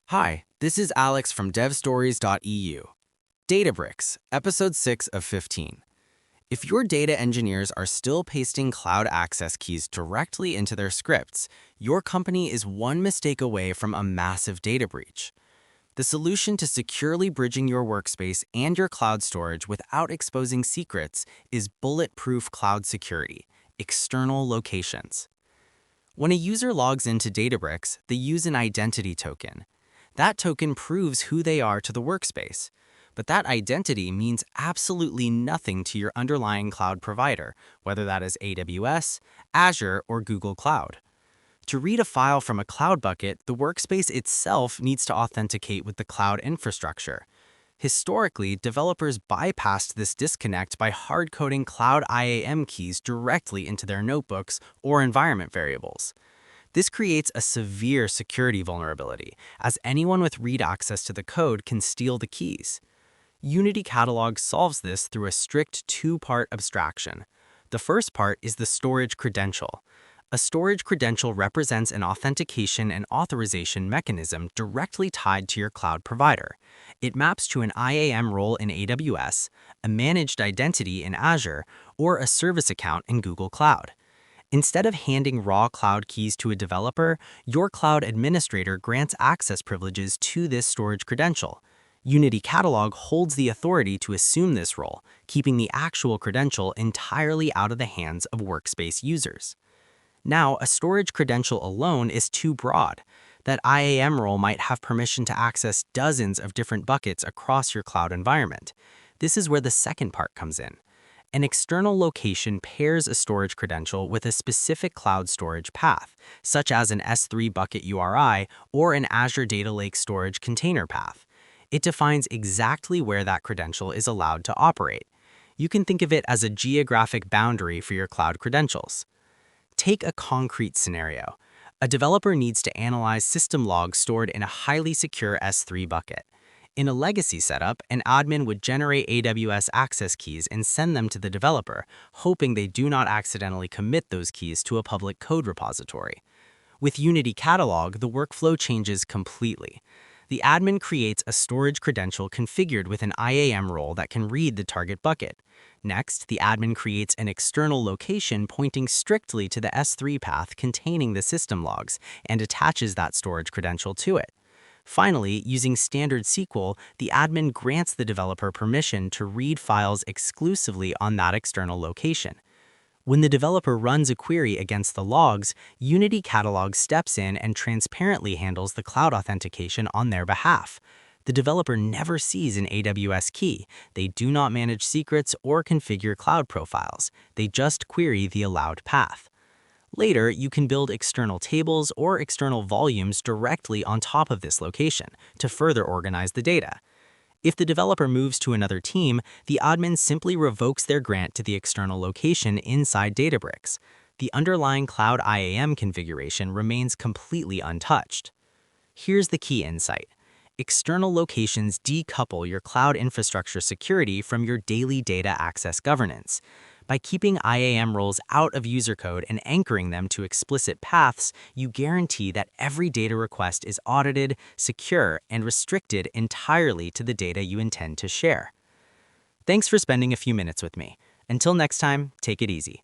Hi, this is Alex from devstories.eu. Databricks, episode 6 of 15. If your data engineers are still pasting cloud access keys directly into their scripts, your company is one mistake away from a massive data breach. The solution to securely bridging your workspace and your cloud storage without exposing secrets is Bulletproof Cloud Security, external locations. When a user logs into Databricks, they use an identity token. That token proves who they are to the workspace. But that identity means absolutely nothing to your underlying cloud provider, whether that is AWS, Azure, or Google Cloud. To read a file from a cloud bucket, the workspace itself needs to authenticate with the cloud infrastructure. Historically, developers bypassed this disconnect by hard-coding cloud IAM keys directly into their notebooks or environment variables. This creates a severe security vulnerability, as anyone with read access to the code can steal the keys. Unity Catalog solves this through a strict two-part abstraction. The first part is the storage credential. A storage credential represents an authentication and authorization mechanism directly tied to your cloud provider. It maps to an IAM role in AWS, a managed identity in Azure, or a service account in Google Cloud. Instead of handing raw cloud keys to a developer, your cloud administrator grants access privileges to this storage credential. Unity Catalog holds the authority to assume this role, keeping the actual credential entirely out of the hands of workspace users. Now, a storage credential alone is too broad. That IAM role might have permission to access dozens of different buckets across your cloud environment. This is where the second part comes in. An external location pairs a storage credential with a specific cloud storage path, such as an S3 bucket URI or an Azure Data Lake storage container path. It defines exactly where that credential is allowed to operate. You can think of it as a geographic boundary for your cloud credentials. Take a concrete scenario. A developer needs to analyze system logs stored in a highly secure S3 bucket. In a legacy setup, an admin would generate AWS access keys and send them to the developer, hoping they do not accidentally commit those keys to a public code repository. With Unity Catalog, the workflow changes completely. The admin creates a storage credential configured with an IAM role that can read the target bucket. Next, the admin creates an external location pointing strictly to the S3 path containing the system logs and attaches that storage credential to it. Finally, using standard SQL, the admin grants the developer permission to read files exclusively on that external location. When the developer runs a query against the logs, Unity Catalog steps in and transparently handles the cloud authentication on their behalf. The developer never sees an AWS key. They do not manage secrets or configure cloud profiles. They just query the allowed path. Later, you can build external tables or external volumes directly on top of this location to further organize the data. If the developer moves to another team, the admin simply revokes their grant to the external location inside Databricks. The underlying cloud IAM configuration remains completely untouched. Here's the key insight. External locations decouple your cloud infrastructure security from your daily data access governance. By keeping IAM roles out of user code and anchoring them to explicit paths, you guarantee that every data request is audited, secure, and restricted entirely to the data you intend to share. Thanks for spending a few minutes with me. Until next time, take it easy.